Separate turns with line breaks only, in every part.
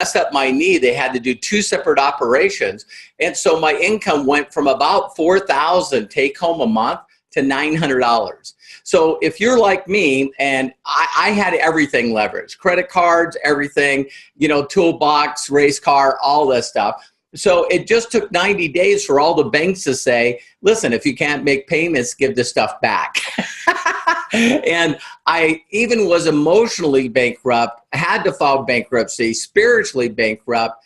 messed up my knee. They had to do two separate operations. And so my income went from about $4,000 take home a month to $900. So if you're like me, and I had everything leveraged, credit cards, everything, toolbox, race car, all this stuff. So it just took 90 days for all the banks to say, listen, if you can't make payments, give this stuff back. And I even was emotionally bankrupt, had to file bankruptcy, spiritually bankrupt,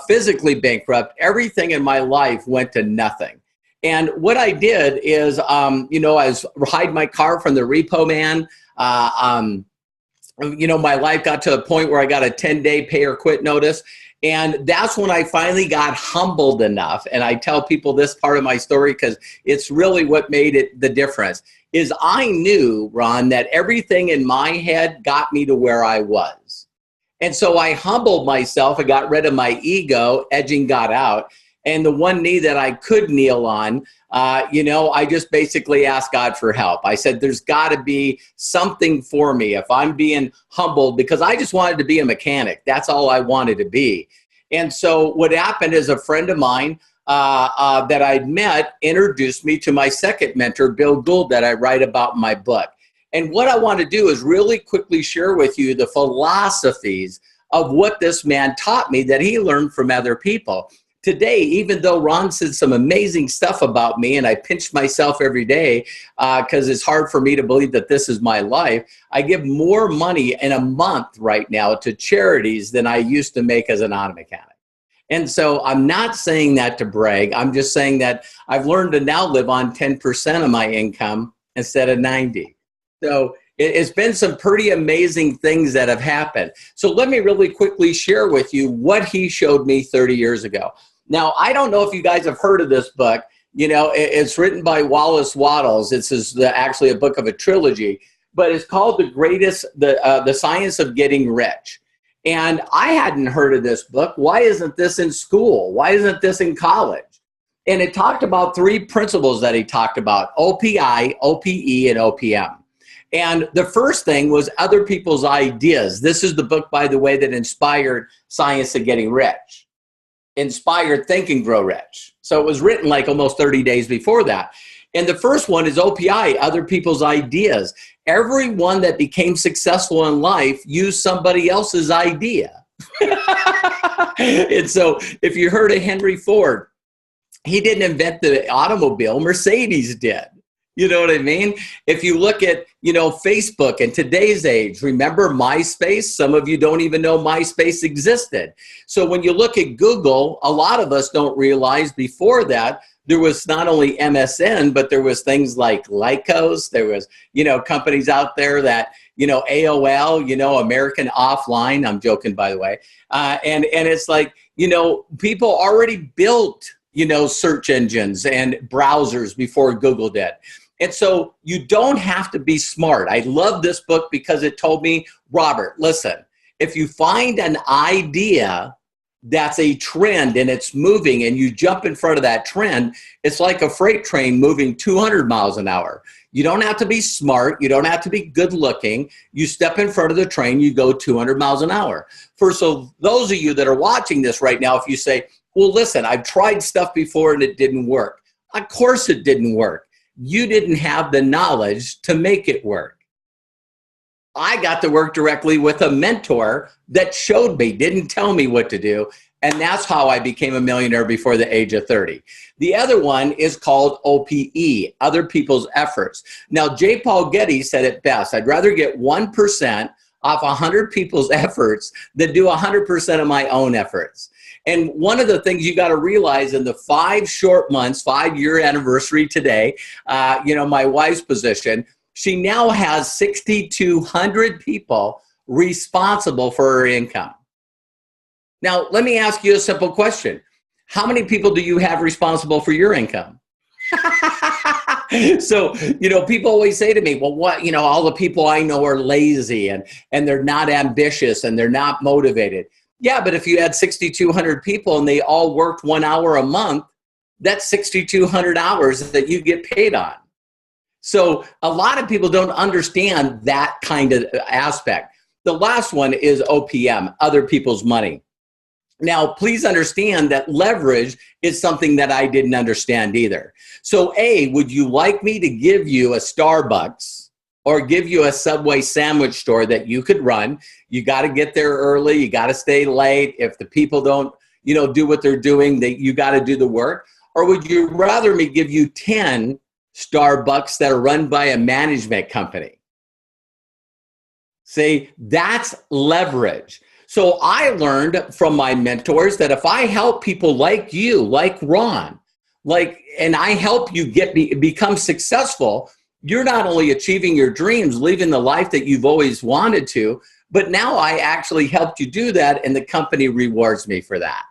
physically bankrupt. Everything in my life went to nothing. And what I did is, I was hide my car from the repo man. My life got to a point where I got a 10-day pay or quit notice. And that's when I finally got humbled enough. And I tell people this part of my story because it's really what made it the difference. Is I knew, Ron, that everything in my head got me to where I was. And so I humbled myself. I got rid of my ego. Edging got out. And the one knee that I could kneel on, I just basically asked God for help. I said, there's got to be something for me if I'm being humbled, because I just wanted to be a mechanic. That's all I wanted to be. And so what happened is a friend of mine that I'd met introduced me to my second mentor, Bill Gould, that I write about in my book. And what I want to do is really quickly share with you the philosophies of what this man taught me that he learned from other people. Today, even though Ron said some amazing stuff about me, and I pinch myself every day because it's hard for me to believe that this is my life, I give more money in a month right now to charities than I used to make as an auto mechanic. And so I'm not saying that to brag. I'm just saying that I've learned to now live on 10% of my income instead of 90. So it's been some pretty amazing things that have happened. So let me really quickly share with you what he showed me 30 years ago. Now, I don't know if you guys have heard of this book. It's written by Wallace Wattles. It's actually a book of a trilogy, but it's called The Science of Getting Rich. And I hadn't heard of this book. Why isn't this in school? Why isn't this in college? And it talked about three principles that he talked about: OPI, OPE, and OPM. And the first thing was other people's ideas. This is the book, by the way, that inspired Science of Getting Rich. Inspired Think and Grow Rich. So it was written like almost 30 days before that. And the first one is OPI, other people's ideas. Everyone that became successful in life used somebody else's idea. And so if you heard of Henry Ford, he didn't invent the automobile, Mercedes did. You know what I mean? If you look at, Facebook in today's age, remember MySpace? Some of you don't even know MySpace existed. So when you look at Google, a lot of us don't realize before that there was not only MSN, but there was things like Lycos. There was, companies out there that, AOL, American Offline. I'm joking, by the way. And it's like, people already built, search engines and browsers before Google did. And so you don't have to be smart. I love this book because it told me, Robert, listen, if you find an idea that's a trend and it's moving and you jump in front of that trend, it's like a freight train moving 200 miles an hour. You don't have to be smart. You don't have to be good looking. You step in front of the train, you go 200 miles an hour. So those of you that are watching this right now, if you say, well, listen, I've tried stuff before and it didn't work. Of course it didn't work. You didn't have the knowledge to make it work. I got to work directly with a mentor that showed me, didn't tell me what to do. And that's how I became a millionaire before the age of 30. The other one is called OPE, other people's efforts. Now, J. Paul Getty said it best. I'd rather get 1% off 100 people's efforts than do 100% of my own efforts. And one of the things you got to realize in the 5 short months, 5-year anniversary today, my wife's position, she now has 6,200 people responsible for her income. Now, let me ask you a simple question. How many people do you have responsible for your income? So, people always say to me, well, all the people I know are lazy and they're not ambitious and they're not motivated. Yeah, but if you had 6,200 people and they all worked 1 hour a month, that's 6,200 hours that you get paid on. So a lot of people don't understand that kind of aspect. The last one is OPM, other people's money. Now, please understand that leverage is something that I didn't understand either. So A, would you like me to give you a Starbucks or give you a Subway sandwich store that you could run? You got to get there early. You got to stay late. If the people don't, do what they're doing, you got to do the work. Or would you rather me give you 10 Starbucks that are run by a management company? See, that's leverage. So I learned from my mentors that if I help people like you, like Ron, and I help you become successful, you're not only achieving your dreams, living the life that you've always wanted to, but now I actually helped you do that, and the company rewards me for that.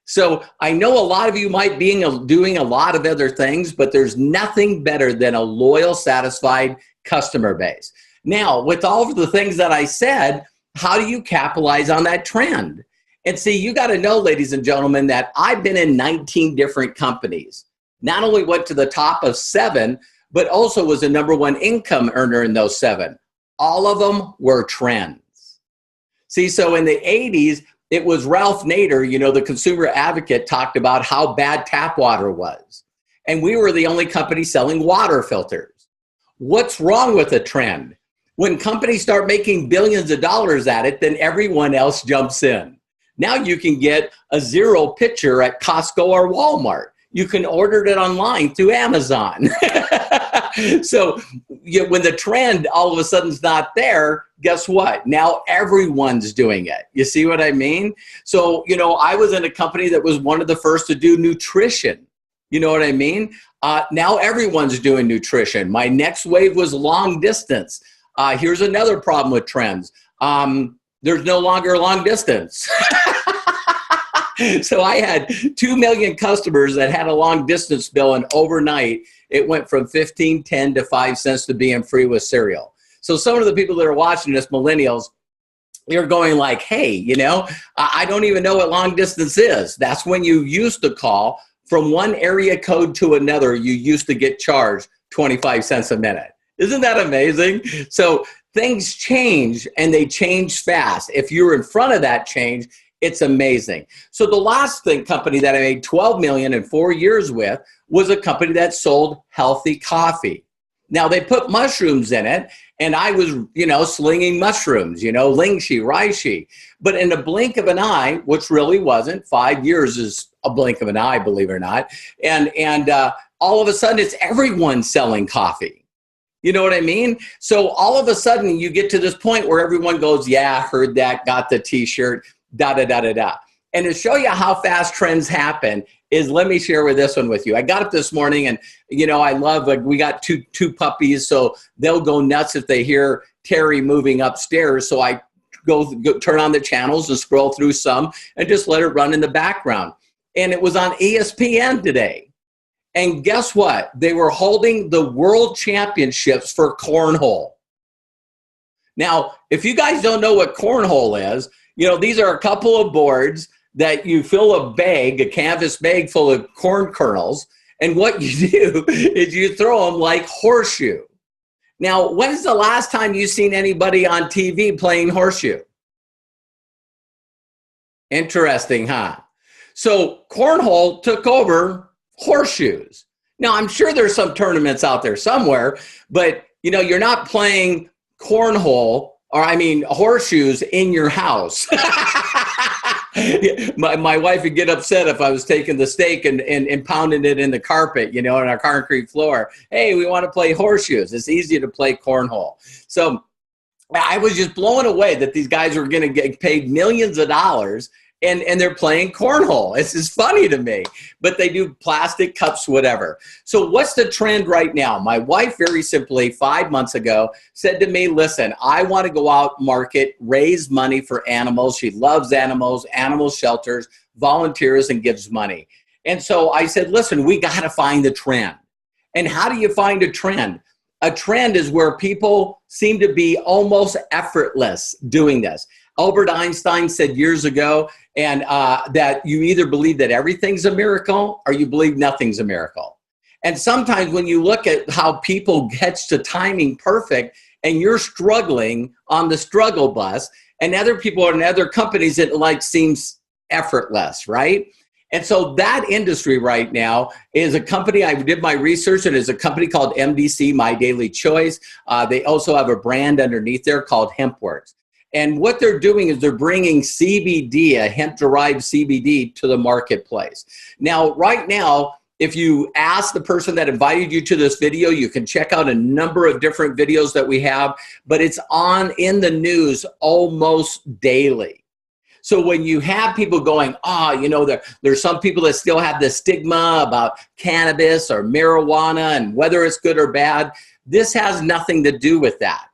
So I know a lot of you might be doing a lot of other things, but there's nothing better than a loyal, satisfied customer base. Now, with all of the things that I said, how do you capitalize on that trend? And see, you got to know, ladies and gentlemen, that I've been in 19 different companies. Not only went to the top of 7, but also was a #1 income earner in those 7. All of them were trends. See, so in the 80s, it was Ralph Nader, the consumer advocate, talked about how bad tap water was. And we were the only company selling water filters. What's wrong with a trend? When companies start making billions of dollars at it, then everyone else jumps in. Now you can get a zero pitcher at Costco or Walmart. You can order it online through Amazon. So when the trend all of a sudden is not there, guess what? Now everyone's doing it. You see what I mean? So, I was in a company that was one of the first to do nutrition. You know what I mean? Now everyone's doing nutrition. My next wave was long distance. Here's another problem with trends. There's no longer long distance. So I had 2 million customers that had a long distance bill, and overnight it went from 15.10 to 5 cents to being free with cereal. So some of the people that are watching this, millennials, you're going like, hey, I don't even know what long distance is. That's when you used to call from one area code to another. You used to get charged 25 cents a minute. Isn't that amazing? So things change, and they change fast. If you're in front of that change, it's amazing. So the last company that I made $12 million in 4 years with was a company that sold healthy coffee. Now they put mushrooms in it, and I was, slinging mushrooms, lingxi, reishi. But in a blink of an eye, which really wasn't, 5 years is a blink of an eye, believe it or not. And all of a sudden it's everyone selling coffee. You know what I mean? So all of a sudden you get to this point where everyone goes, yeah, heard that, got the t-shirt, da-da-da-da-da. And to show you how fast trends happen is, let me share this one with you. I got up this morning, and, I love, we got two puppies, so they'll go nuts if they hear Terry moving upstairs. So I go turn on the channels and scroll through some and just let it run in the background. And it was on ESPN today. And guess what? They were holding the world championships for cornhole. Now, if you guys don't know what cornhole is, these are a couple of boards that you fill a canvas bag full of corn kernels. And what you do is you throw them like horseshoe. Now, when's the last time you've seen anybody on TV playing horseshoe? Interesting, huh? So cornhole took over horseshoes. Now, I'm sure there's some tournaments out there somewhere, but you're not playing cornhole, horseshoes in your house. My wife would get upset if I was taking the steak and pounding it in the carpet, on our concrete floor. Hey, we want to play horseshoes. It's easier to play cornhole. So I was just blown away that these guys were going to get paid millions of dollars, and they're playing cornhole. It's just funny to me, but they do plastic cups, whatever. So what's the trend right now? My wife, very simply, 5 months ago, said to me, listen, I want to go out, market, raise money for animals. She loves animals, animal shelters, volunteers, and gives money. And so I said, listen, we got to find the trend. And how do you find a trend? A trend is where people seem to be almost effortless doing this. Albert Einstein said years ago, and that you either believe that everything's a miracle or you believe nothing's a miracle. And sometimes when you look at how people get to timing perfect, and you're struggling on the struggle bus, and other people in other companies, it seems effortless, right? And so that industry right now is a company, I did my research, and is a company called MDC, My Daily Choice. They also have a brand underneath there called HempWorks. And what they're doing is they're bringing CBD, a hemp-derived CBD, to the marketplace. Now, right now, if you ask the person that invited you to this video, you can check out a number of different videos that we have, but it's on in the news almost daily. So when you have people going, there's some people that still have the stigma about cannabis or marijuana and whether it's good or bad, this has nothing to do with that.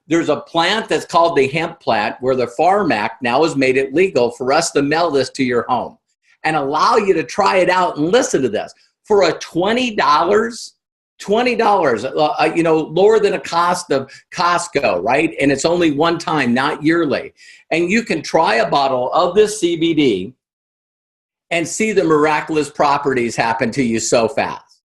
There's a plant that's called the hemp plant where the Farm Act now has made it legal for us to mail this to your home and allow you to try it out. And listen to this, for a $20, lower than a cost of Costco, right? And it's only one time, not yearly. And you can try a bottle of this CBD and see the miraculous properties happen to you so fast.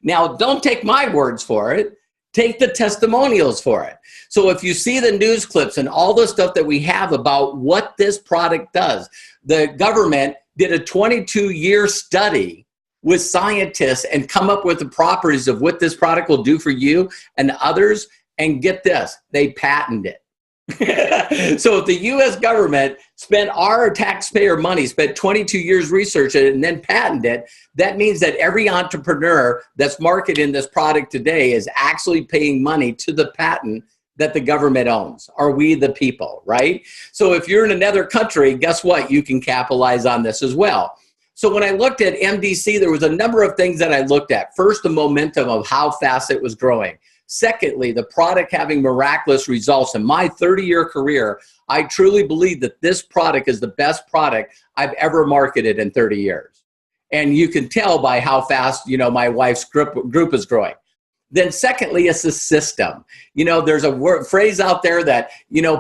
Now, don't take my words for it. Take the testimonials for it. So if you see the news clips and all the stuff that we have about what this product does, the government did a 22-year study with scientists and come up with the properties of what this product will do for you and others. And get this, they patented it. So if the U.S. government spent our taxpayer money, spent 22 years researching it and then patented it, that means that every entrepreneur that's marketing this product today is actually paying money to the patent that the government owns. Are we the people, right? So if you're in another country, guess what? You can capitalize on this as well. So when I looked at MDC, there was a number of things that I looked at. First, the momentum of how fast it was growing. Secondly, the product having miraculous results. In my 30-year career, I truly believe that this product is the best product I've ever marketed in 30 years. And you can tell by how fast, my wife's group is growing. Then secondly, it's the system. There's a phrase out there that,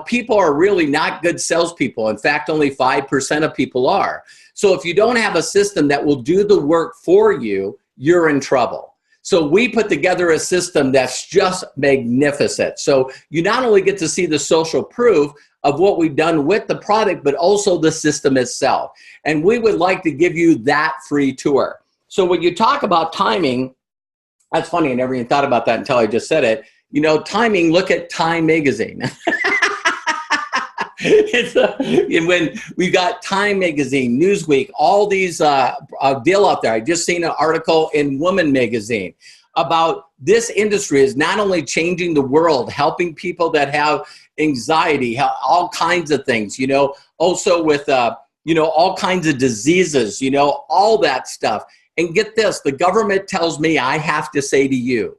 people are really not good salespeople. In fact, only 5% of people are. So if you don't have a system that will do the work for you, you're in trouble. So we put together a system that's just magnificent. So you not only get to see the social proof of what we've done with the product, but also the system itself. And we would like to give you that free tour. So when you talk about timing, that's funny, I never even thought about that until I just said it. Timing, look at Time magazine. When we got Time magazine, Newsweek, all these deal out there. I just seen an article in Woman magazine about this industry is not only changing the world, helping people that have anxiety, all kinds of things, also with, all kinds of diseases, all that stuff. And get this, the government tells me I have to say to you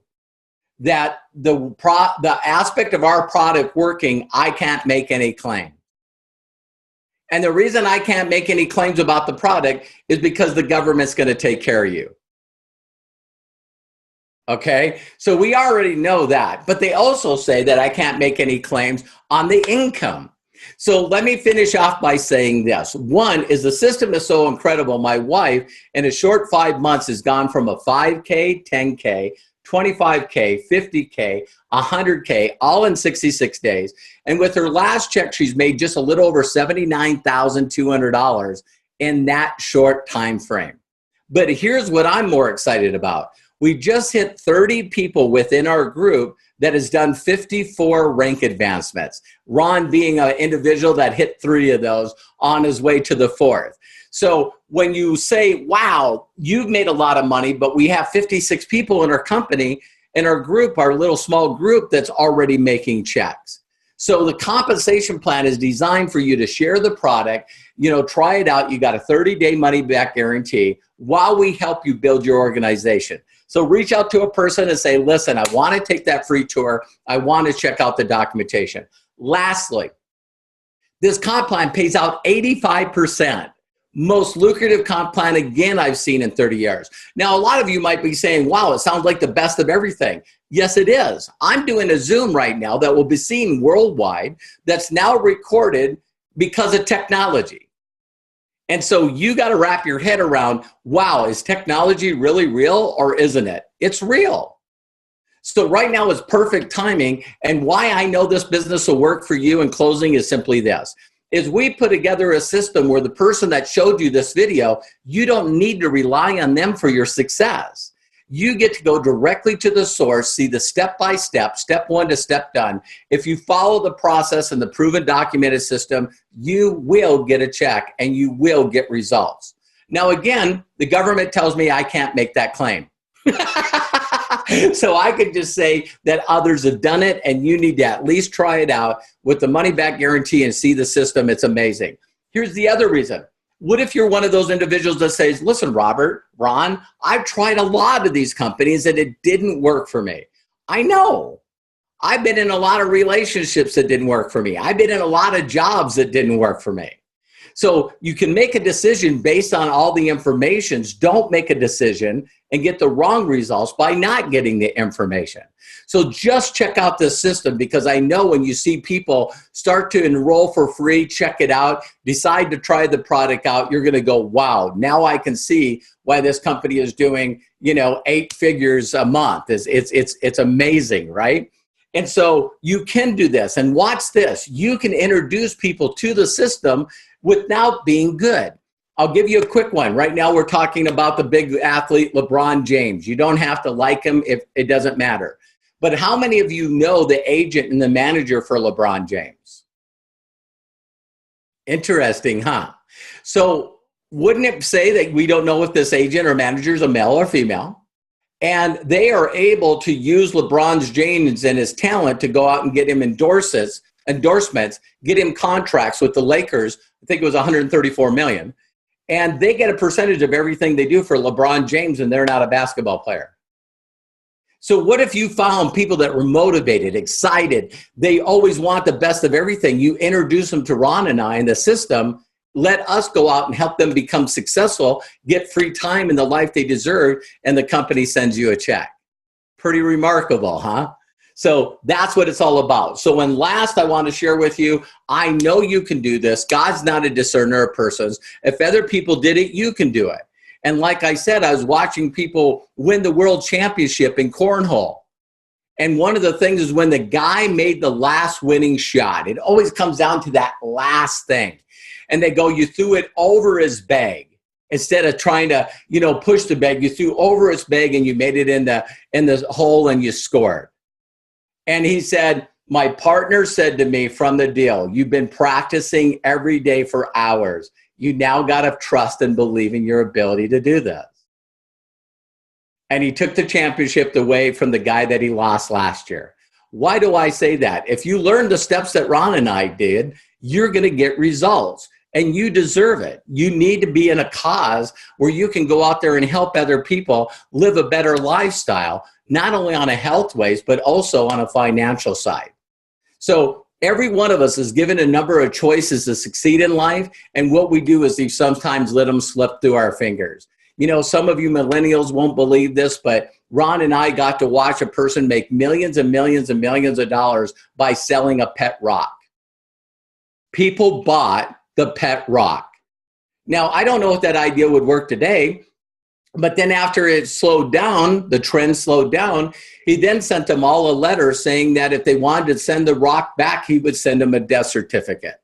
that the aspect of our product working, I can't make any claim. And the reason I can't make any claims about the product is because the government's going to take care of you. Okay, so we already know that, but they also say that I can't make any claims on the income. So let me finish off by saying this. One is the system is so incredible. My wife, in a short 5 months, has gone from a 5K, 10K, 25K, 50K, 100K, all in 66 days. And with her last check, she's made just a little over $79,200 in that short time frame. But here's what I'm more excited about. We just hit 30 people within our group that has done 54 rank advancements. Ron being an individual that hit 3 of those on his way to the 4th. So when you say, wow, you've made a lot of money, but we have 56 people in our company, in our group, our little small group that's already making checks. So the compensation plan is designed for you to share the product, try it out. You got a 30-day money back guarantee while we help you build your organization. So reach out to a person and say, listen, I want to take that free tour. I want to check out the documentation. Lastly, this comp plan pays out 85%. Most lucrative comp plan, again, I've seen in 30 years. Now, a lot of you might be saying, wow, it sounds like the best of everything. Yes, it is. I'm doing a Zoom right now that will be seen worldwide that's now recorded because of technology. And so you got to wrap your head around, wow, is technology really real or isn't it? It's real. So right now is perfect timing. And why I know this business will work for you in closing is simply this. is we put together a system where the person that showed you this video, you don't need to rely on them for your success. You get to go directly to the source, see the step-by-step, step one to step done. If you follow the process and the proven documented system, you will get a check and you will get results. Now, again, the government tells me I can't make that claim. So I could just say that others have done it, and you need to at least try it out with the money-back guarantee and see the system. It's amazing. Here's the other reason. What if you're one of those individuals that says, listen, Robert, Ron, I've tried a lot of these companies and it didn't work for me. I know. I've been in a lot of relationships that didn't work for me. I've been in a lot of jobs that didn't work for me. So you can make a decision based on all the information. Don't make a decision and get the wrong results by not getting the information. So just check out this system, because I know when you see people start to enroll for free, check it out, decide to try the product out, you're going to go, wow, now I can see why this company is doing, 8 figures a month. It's amazing, right? And so you can do this. And watch this. You can introduce people to the system without being good. I'll give you a quick one. Right now we're talking about the big athlete, LeBron James. You don't have to like him if it doesn't matter. But how many of you know the agent and the manager for LeBron James? Interesting, huh? So wouldn't it say that we don't know if this agent or manager is a male or female? And they are able to use LeBron James and his talent to go out and get him endorsements, get him contracts with the Lakers. I think it was $134 million. And they get a percentage of everything they do for LeBron James, and they're not a basketball player. So what if you found people that were motivated, excited, they always want the best of everything? You introduce them to Ron and I in the system, let us go out and help them become successful, get free time in the life they deserve, and the company sends you a check. Pretty remarkable, huh? So that's what it's all about. So and last, I want to share with you, I know you can do this. God's not a discerner of persons. If other people did it, you can do it. And like I said, I was watching people win the world championship in cornhole. And one of the things is when the guy made the last winning shot, it always comes down to that last thing. And they go, you threw it over his bag. Instead of trying to, push the bag, you threw over his bag and you made it in the hole and you scored. And he said, my partner said to me from the deal, you've been practicing every day for hours. You now got to trust and believe in your ability to do this. And he took the championship away from the guy that he lost last year. Why do I say that? If you learn the steps that Ron and I did, you're going to get results. And you deserve it. You need to be in a cause where you can go out there and help other people live a better lifestyle, not only on a health ways, but also on a financial side. So every one of us is given a number of choices to succeed in life. And what we do is we sometimes let them slip through our fingers. Some of you millennials won't believe this, but Ron and I got to watch a person make millions and millions and millions of dollars by selling a pet rock. People bought the pet rock. Now, I don't know if that idea would work today, but then after it slowed down, the trend slowed down, he then sent them all a letter saying that if they wanted to send the rock back, he would send them a death certificate.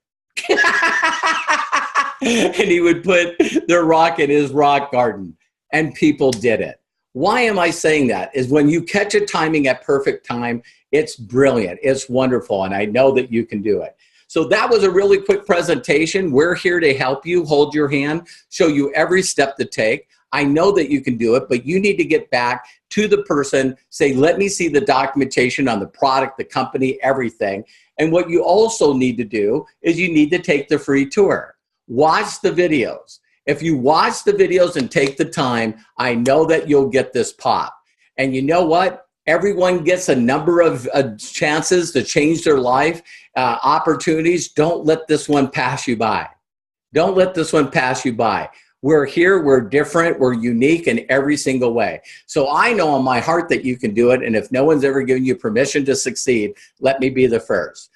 And he would put the rock in his rock garden, and people did it. Why am I saying that? Is when you catch a timing at perfect time, it's brilliant, it's wonderful, and I know that you can do it. So that was a really quick presentation. We're here to help you, hold your hand, show you every step to take. I know that you can do it, but you need to get back to the person, say, let me see the documentation on the product, the company, everything. And what you also need to do is you need to take the free tour. Watch the videos. If you watch the videos and take the time, I know that you'll get this pop. And you know what? Everyone gets a number of chances to change their life, opportunities. Don't let this one pass you by. Don't let this one pass you by. We're here, we're different, we're unique in every single way. So I know in my heart that you can do it, and if no one's ever given you permission to succeed, let me be the first.